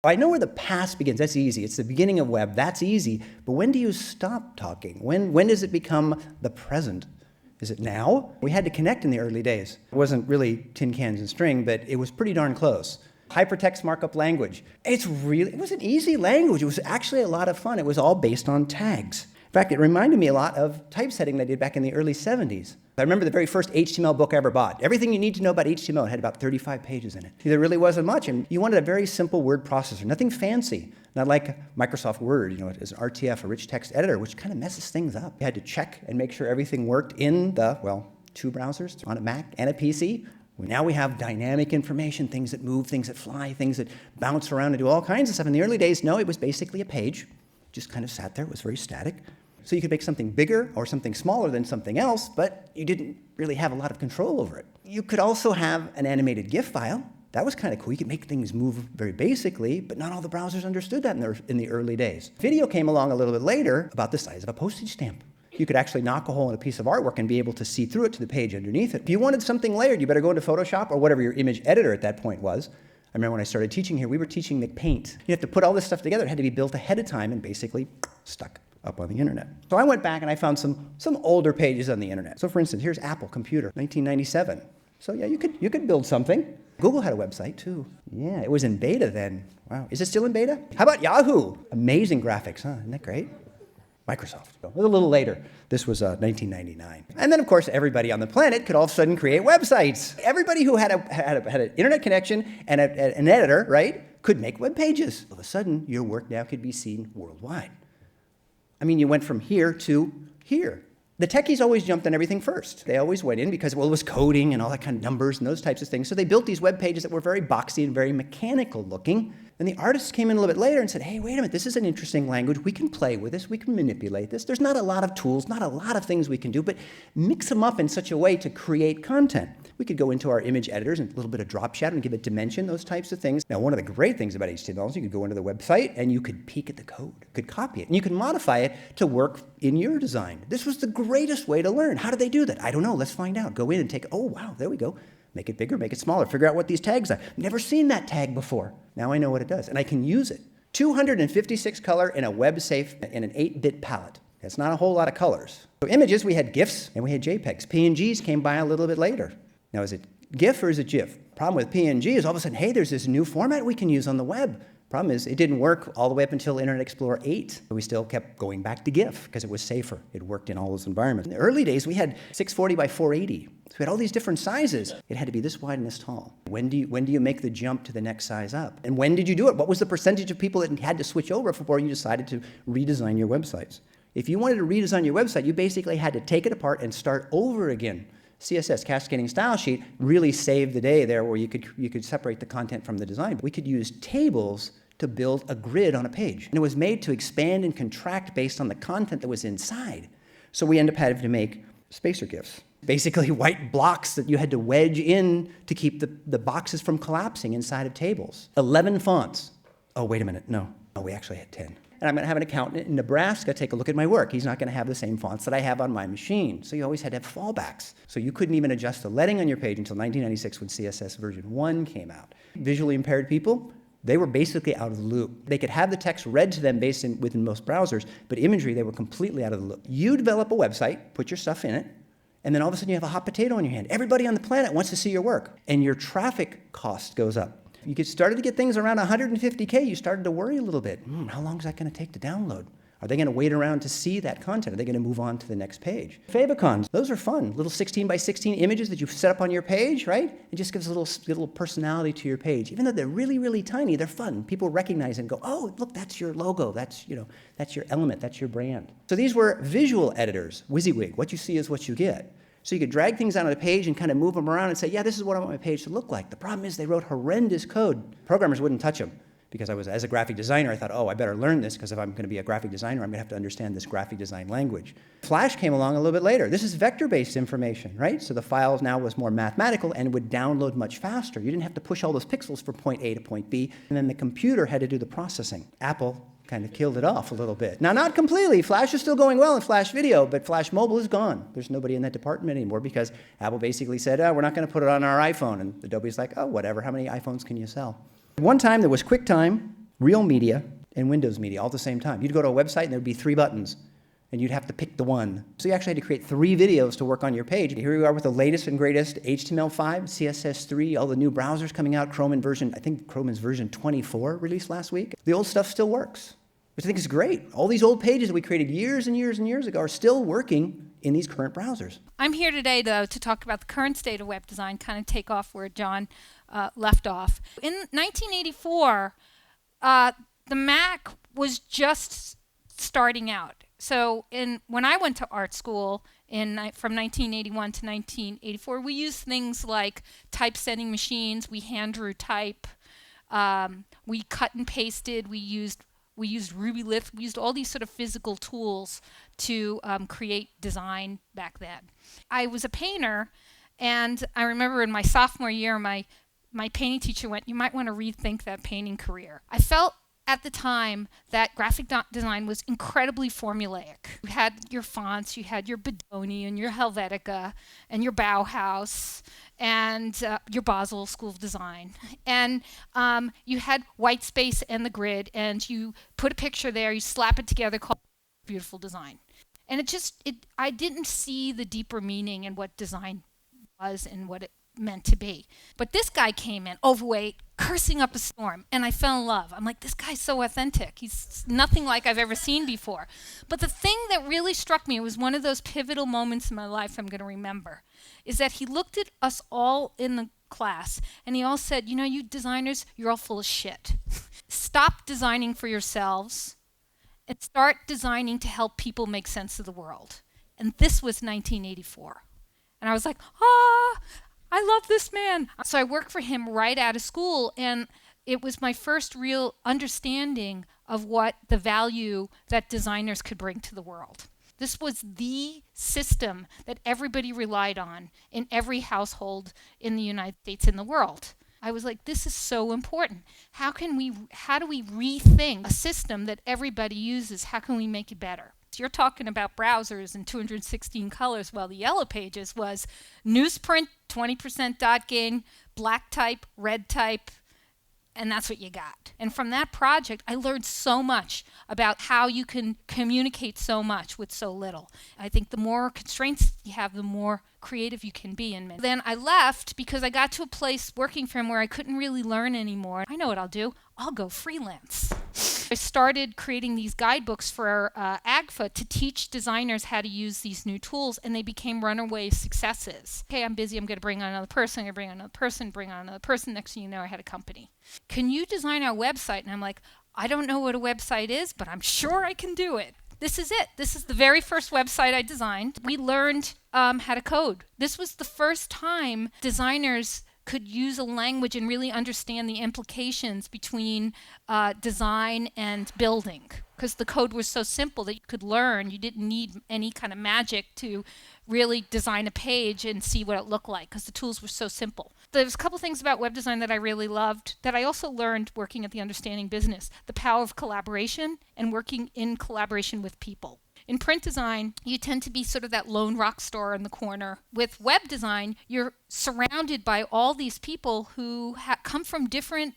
I know where the past begins. That's easy. It's the beginning of web. That's easy. But when do you stop talking? When does it become the present? Is it now? We had to connect in the early days. It wasn't really tin cans and string, but it was pretty darn close. Hypertext markup language. It was an easy language. It was actually a lot of fun. It was all based on tags. In fact, it reminded me a lot of typesetting that I did back in the early 70s. I remember the very first HTML book I ever bought. Everything you need to know about HTML had about 35 pages in it. There really wasn't much, and you wanted a very simple word processor, nothing fancy, not like Microsoft Word, as an RTF, a rich text editor, which kind of messes things up. You had to check and make sure everything worked in the, two browsers, on a Mac and a PC. Now we have dynamic information, things that move, things that fly, things that bounce around and do all kinds of stuff. In the early days, no, it was basically a page. Just kind of sat there. It was very static. So you could make something bigger or something smaller than something else, but you didn't really have a lot of control over it. You could also have an animated GIF file. That was kind of cool. You could make things move very basically, but not all the browsers understood that in the early days. Video came along a little bit later, about the size of a postage stamp. You could actually knock a hole in a piece of artwork and be able to see through it to the page underneath it. If you wanted something layered, you better go into Photoshop or whatever your image editor at that point was. I remember when I started teaching here, we were teaching McPaint. You have to put all this stuff together. It had to be built ahead of time and basically stuck up on the internet. So I went back and I found some older pages on the internet. So for instance, here's Apple Computer, 1997. So yeah, you could build something. Google had a website too. Yeah, it was in beta then. Wow, is it still in beta? How about Yahoo? Amazing graphics, huh? Isn't that great? Microsoft. A little later. This was 1999. And then, of course, everybody on the planet could all of a sudden create websites. Everybody who had an internet connection and an editor, right, could make web pages. All of a sudden, your work now could be seen worldwide. I mean, you went from here to here. The techies always jumped on everything first. They always went in because, well, it was coding and all that kind of numbers and those types of things. So they built these web pages that were very boxy and very mechanical looking. And the artists came in a little bit later and said, hey, wait a minute, this is an interesting language. We can play with this. We can manipulate this. There's not a lot of tools, not a lot of things we can do, but mix them up in such a way to create content. We could go into our image editors and a little bit of drop shadow and give it dimension, those types of things. Now, one of the great things about HTML is you could go into the website and you could peek at the code, you could copy it, and you could modify it to work in your design. This was the greatest way to learn. How did they do that? I don't know. Let's find out. Go in and take, oh, wow, there we go. Make it bigger, make it smaller, figure out what these tags are. Never seen that tag before. Now I know what it does, and I can use it. 256 color in a web-safe in an 8-bit palette. That's not a whole lot of colors. So images, we had GIFs and we had JPEGs. PNGs came by a little bit later. Now is it GIF or is it GIF? Problem with PNG is all of a sudden, hey, there's this new format we can use on the web. Problem is, it didn't work all the way up until Internet Explorer 8. We still kept going back to GIF because it was safer. It worked in all those environments. In the early days, we had 640 by 480. So we had all these different sizes. It had to be this wide and this tall. When do you make the jump to the next size up? And when did you do it? What was the percentage of people that had to switch over before you decided to redesign your websites? If you wanted to redesign your website, you basically had to take it apart and start over again. CSS, cascading style sheet, really saved the day there where you could separate the content from the design. We could use tables to build a grid on a page. And it was made to expand and contract based on the content that was inside. So we end up having to make spacer GIFs. Basically white blocks that you had to wedge in to keep the boxes from collapsing inside of tables. 11 fonts. Oh, wait a minute, no. Oh, we actually had 10. And I'm going to have an accountant in Nebraska take a look at my work. He's not going to have the same fonts that I have on my machine. So you always had to have fallbacks. So you couldn't even adjust the leading on your page until 1996 when CSS version 1 came out. Visually impaired people, they were basically out of the loop. They could have the text read to them within most browsers, but imagery, they were completely out of the loop. You develop a website, put your stuff in it, and then all of a sudden you have a hot potato in your hand. Everybody on the planet wants to see your work, and your traffic cost goes up. You started to get things around 150K, you started to worry a little bit. How long is that going to take to download? Are they going to wait around to see that content? Are they going to move on to the next page? Favicons, those are fun. Little 16 by 16 images that you set up on your page, right? It just gives a little personality to your page. Even though they're really, really tiny, they're fun. People recognize it and go, oh, look, that's your logo. That's your element. That's your brand. So these were visual editors, WYSIWYG. What you see is what you get. So you could drag things onto the page and kind of move them around and say, yeah, this is what I want my page to look like. The problem is they wrote horrendous code. Programmers wouldn't touch them. Because as a graphic designer, I thought, oh, I better learn this, because if I'm going to be a graphic designer, I'm going to have to understand this graphic design language. Flash came along a little bit later. This is vector-based information, right? So the file now was more mathematical and would download much faster. You didn't have to push all those pixels from point A to point B, and then the computer had to do the processing. Apple kind of killed it off a little bit. Now, not completely. Flash is still going well in Flash Video, but Flash Mobile is gone. There's nobody in that department anymore because Apple basically said, oh, we're not going to put it on our iPhone. And Adobe's like, oh, whatever. How many iPhones can you sell? One time there was QuickTime. real media and Windows media all at the same time. You'd go to a website and there'd be 3 buttons, and you'd have to pick the one. So you actually had to create 3 videos to work on your page. Here we are with the latest and greatest HTML5, CSS3, all the new browsers coming out, I think Chrome is version 24 released last week. The old stuff still works, which I think is great. All these old pages that we created years and years and years ago are still working in these current browsers. I'm here today, though, to talk about the current state of web design, kind of take off where John left off. In 1984, the Mac was just starting out. So when I went to art school from 1981 to 1984, we used things like typesetting machines. We hand drew type. We cut and pasted. We used Ruby-Lift. We used all these sort of physical tools to create design back then. I was a painter, and I remember in my sophomore year, my painting teacher went, "You might want to rethink that painting career." I felt at the time that graphic design was incredibly formulaic. You had your fonts, you had your Bedoni and your Helvetica and your Bauhaus and your Basel School of Design. And you had white space and the grid, and you put a picture there, you slap it together, call it beautiful design. And I didn't see the deeper meaning in what design was and what it meant to be. But this guy came in, overweight, cursing up a storm, and I fell in love. I'm like, this guy's so authentic. He's nothing like I've ever seen before. But the thing that really struck me, it was one of those pivotal moments in my life I'm going to remember, is that he looked at us all in the class, and he all said, "You know, you designers, you're all full of shit. Stop designing for yourselves and start designing to help people make sense of the world." And this was 1984. And I was like, I love this man. So I worked for him right out of school, and it was my first real understanding of what the value that designers could bring to the world. This was the system that everybody relied on in every household in the United States and the world. I was like, this is so important. How do we rethink a system that everybody uses? How can we make it better? You're talking about browsers and 216 colors. Well, the Yellow Pages was newsprint, 20% dot gain, black type, red type, and that's what you got. And from that project, I learned so much about how you can communicate so much with so little. I think the more constraints you have, the more creative you can be. And then I left because I got to a place working for him where I couldn't really learn anymore. I know what I'll do. I'll go freelance. I started creating these guidebooks for AGFA to teach designers how to use these new tools, and they became runaway successes. Okay, I'm busy, I'm going to bring on another person, I'm going to bring on another person, bring on another person. Next thing you know, I had a company. Can you design our website? And I'm like, I don't know what a website is, but I'm sure I can do it. This is it. This is the very first website I designed. We learned how to code. This was the first time designers could use a language and really understand the implications between design and building, because the code was so simple that you could learn. You didn't need any kind of magic to really design a page and see what it looked like, because the tools were so simple. There's a couple things about web design that I really loved that I also learned working at the Understanding Business: the power of collaboration and working in collaboration with people. In print design, you tend to be sort of that lone rock star in the corner. With web design, you're surrounded by all these people who come from different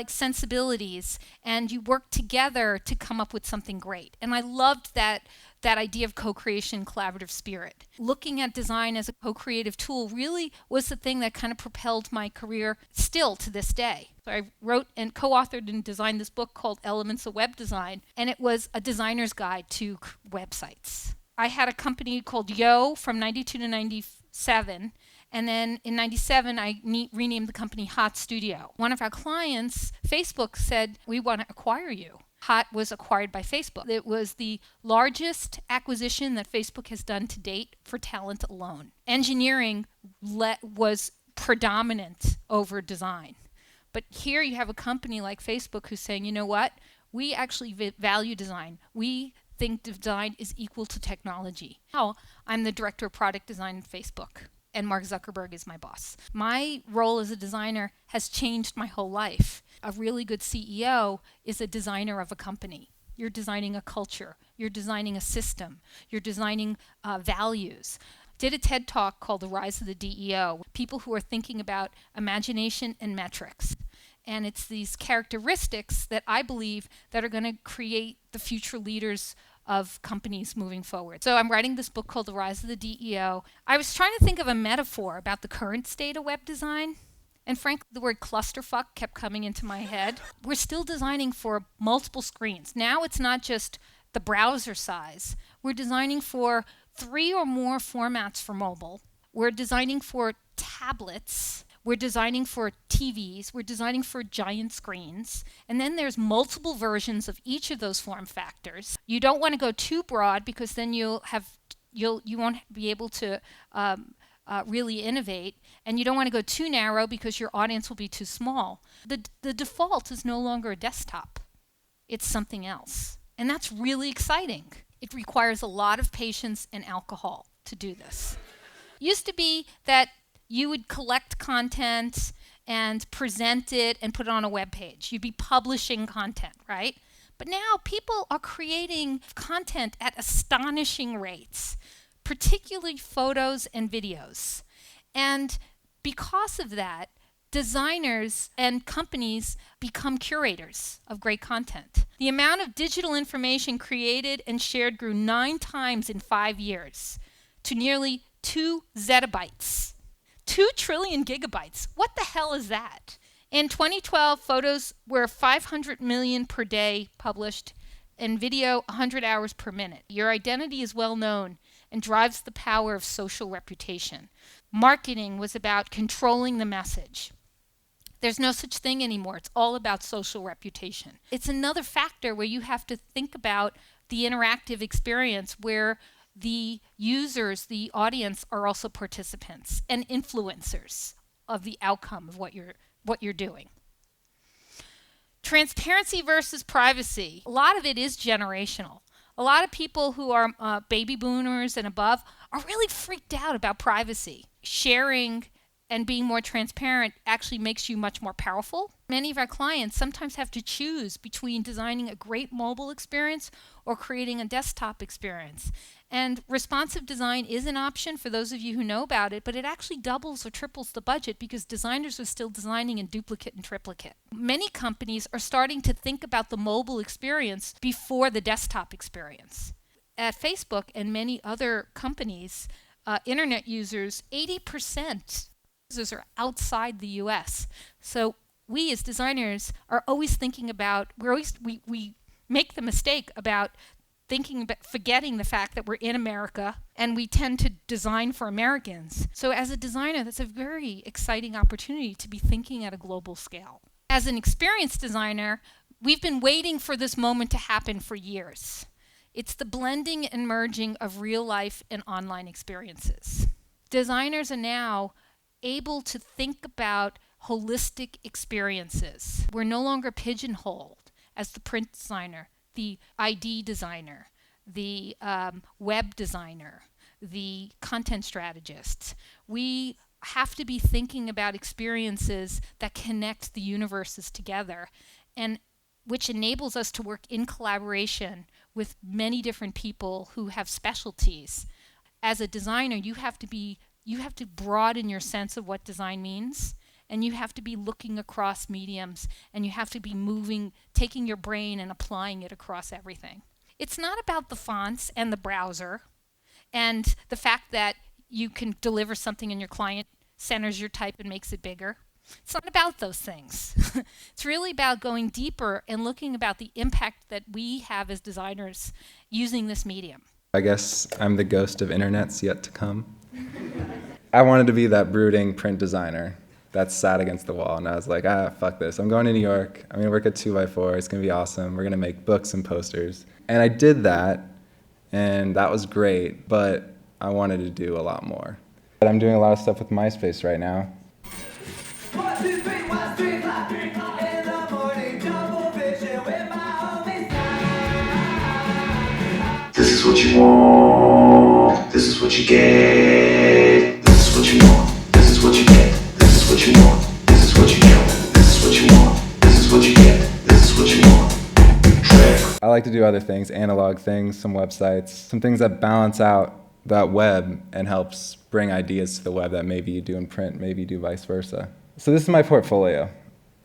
sensibilities, and you work together to come up with something great. And I loved that idea of co-creation, collaborative spirit. Looking at design as a co-creative tool really was the thing that kind of propelled my career still to this day. So I wrote and co-authored and designed this book called Elements of Web Design, and it was a designer's guide to websites. I had a company called Yo from 92 to 97, and then in 97, I renamed the company Hot Studio. One of our clients, Facebook, said, "We want to acquire you." Hot was acquired by Facebook. It was the largest acquisition that Facebook has done to date for talent alone. Engineering was predominant over design. But here you have a company like Facebook who's saying, you know what? We actually value design. We think design is equal to technology. Now, I'm the director of product design at Facebook, and Mark Zuckerberg is my boss. My role as a designer has changed my whole life. A really good CEO is a designer of a company. You're designing a culture. You're designing a system. You're designing values. Did a TED Talk called The Rise of the DEO, people who are thinking about imagination and metrics. And it's these characteristics that I believe that are going to create the future leaders of companies moving forward. So I'm writing this book called The Rise of the DEO. I was trying to think of a metaphor about the current state of web design. And frankly, the word clusterfuck kept coming into my head. We're still designing for multiple screens. Now it's not just the browser size. We're designing for 3 or more formats for mobile. We're designing for tablets. We're designing for TVs. We're designing for giant screens. And then there's multiple versions of each of those form factors. You don't want to go too broad because then you won't be able to really innovate, and you don't want to go too narrow because your audience will be too small. The default is no longer a desktop. It's something else. And that's really exciting. It requires a lot of patience and alcohol to do this. It used to be that you would collect content and present it and put it on a web page. You'd be publishing content, right? But now people are creating content at astonishing rates, particularly photos and videos. And because of that, designers and companies become curators of great content. The amount of digital information created and shared grew 9 times in 5 years to nearly 2 zettabytes. 2 trillion gigabytes. What the hell is that? In 2012, photos were 500 million per day published, and video 100 hours per minute. Your identity is well known and drives the power of social reputation. Marketing was about controlling the message. There's no such thing anymore. It's all about social reputation. It's another factor where you have to think about the interactive experience where the users, the audience, are also participants and influencers of the outcome of what you're doing. Transparency versus privacy. A lot of it is generational. A lot of people who are baby boomers and above are really freaked out about privacy. Sharing and being more transparent actually makes you much more powerful. Many of our clients sometimes have to choose between designing a great mobile experience or creating a desktop experience. And responsive design is an option for those of you who know about it, but it actually doubles or triples the budget because designers are still designing in duplicate and triplicate. Many companies are starting to think about the mobile experience before the desktop experience. At Facebook and many other companies, internet users, 80% users are outside the US. So we as designers are always thinking about, we make the mistake about forgetting the fact that we're in America and we tend to design for Americans. So as a designer, that's a very exciting opportunity to be thinking at a global scale. As an experienced designer, we've been waiting for this moment to happen for years. It's the blending and merging of real life and online experiences. Designers are now able to think about holistic experiences. We're no longer pigeonholed as the print designer, the ID designer, the web designer, the content strategist. We have to be thinking about experiences that connect the universes together, and which enables us to work in collaboration with many different people who have specialties. As a designer, you have to broaden your sense of what design means, and you have to be looking across mediums, and you have to be taking your brain and applying it across everything. It's not about the fonts and the browser and the fact that you can deliver something and your client centers your type and makes it bigger. It's not about those things. It's really about going deeper and looking about the impact that we have as designers using this medium. I guess I'm the ghost of internets yet to come. I wanted to be that brooding print designer that sat against the wall, and I was like, fuck this. I'm going to New York. I'm going to work at 2x4. It's going to be awesome. We're going to make books and posters. And I did that, and that was great, but I wanted to do a lot more. But I'm doing a lot of stuff with Myspace right now. 1, 2, 3, 1, 3, 5, 3 o'clock in the morning, double vision with my homies now. This is what you want. This is what you get. This is what you want. This is what you get. This is what you want. This is what you get. This is what you want. This is what you get. This is what you want. Trick. I like to do other things, analog things, some websites, some things that balance out that web and helps bring ideas to the web that maybe you do in print, maybe you do vice versa. So this is my portfolio.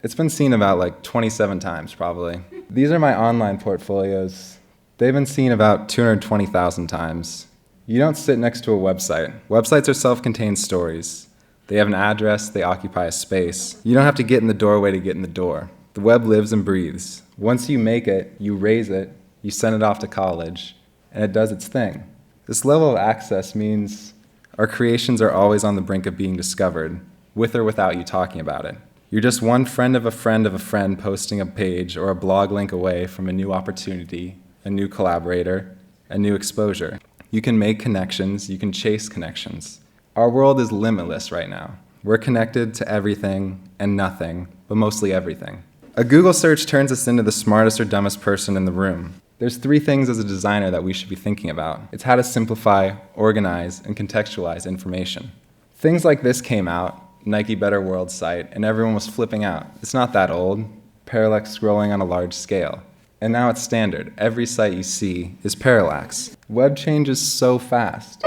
It's been seen about like 27 times probably. These are my online portfolios. They've been seen about 220,000 times. You don't sit next to a website. Websites are self-contained stories. They have an address, they occupy a space. You don't have to get in the doorway to get in the door. The web lives and breathes. Once you make it, you raise it, you send it off to college, and it does its thing. This level of access means our creations are always on the brink of being discovered, with or without you talking about it. You're just one friend of a friend of a friend posting a page or a blog link away from a new opportunity, a new collaborator, a new exposure. You can make connections, you can chase connections. Our world is limitless right now. We're connected to everything and nothing, but mostly everything. A Google search turns us into the smartest or dumbest person in the room. There's 3 things as a designer that we should be thinking about. It's how to simplify, organize, and contextualize information. Things like this came out, Nike Better World site, and everyone was flipping out. It's not that old. Parallax scrolling on a large scale. And now it's standard. Every site you see is parallax. Web changes so fast.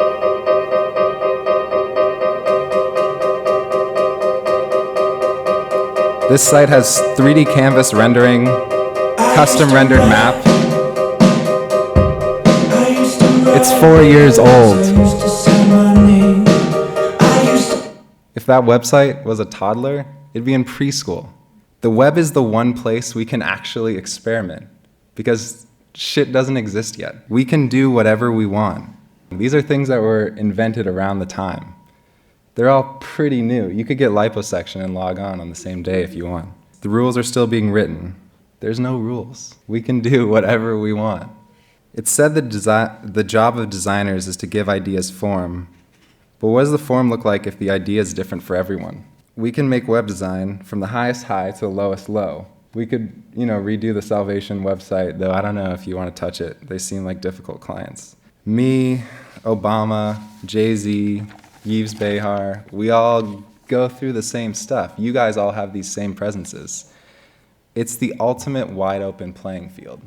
This site has 3D canvas rendering, custom rendered map. It's 4 years old. If that website was a toddler, it'd be in preschool. The web is the one place we can actually experiment because shit doesn't exist yet. We can do whatever we want. These are things that were invented around the time. They're all pretty new. You could get liposuction and log on the same day if you want. The rules are still being written. There's no rules. We can do whatever we want. It's said that the job of designers is to give ideas form. But what does the form look like if the idea is different for everyone? We can make web design from the highest high to the lowest low. We could, redo the Salvation website, though I don't know if you want to touch it. They seem like difficult clients. Me, Obama, Jay-Z, Yves Behar, we all go through the same stuff. You guys all have these same presences. It's the ultimate wide open playing field.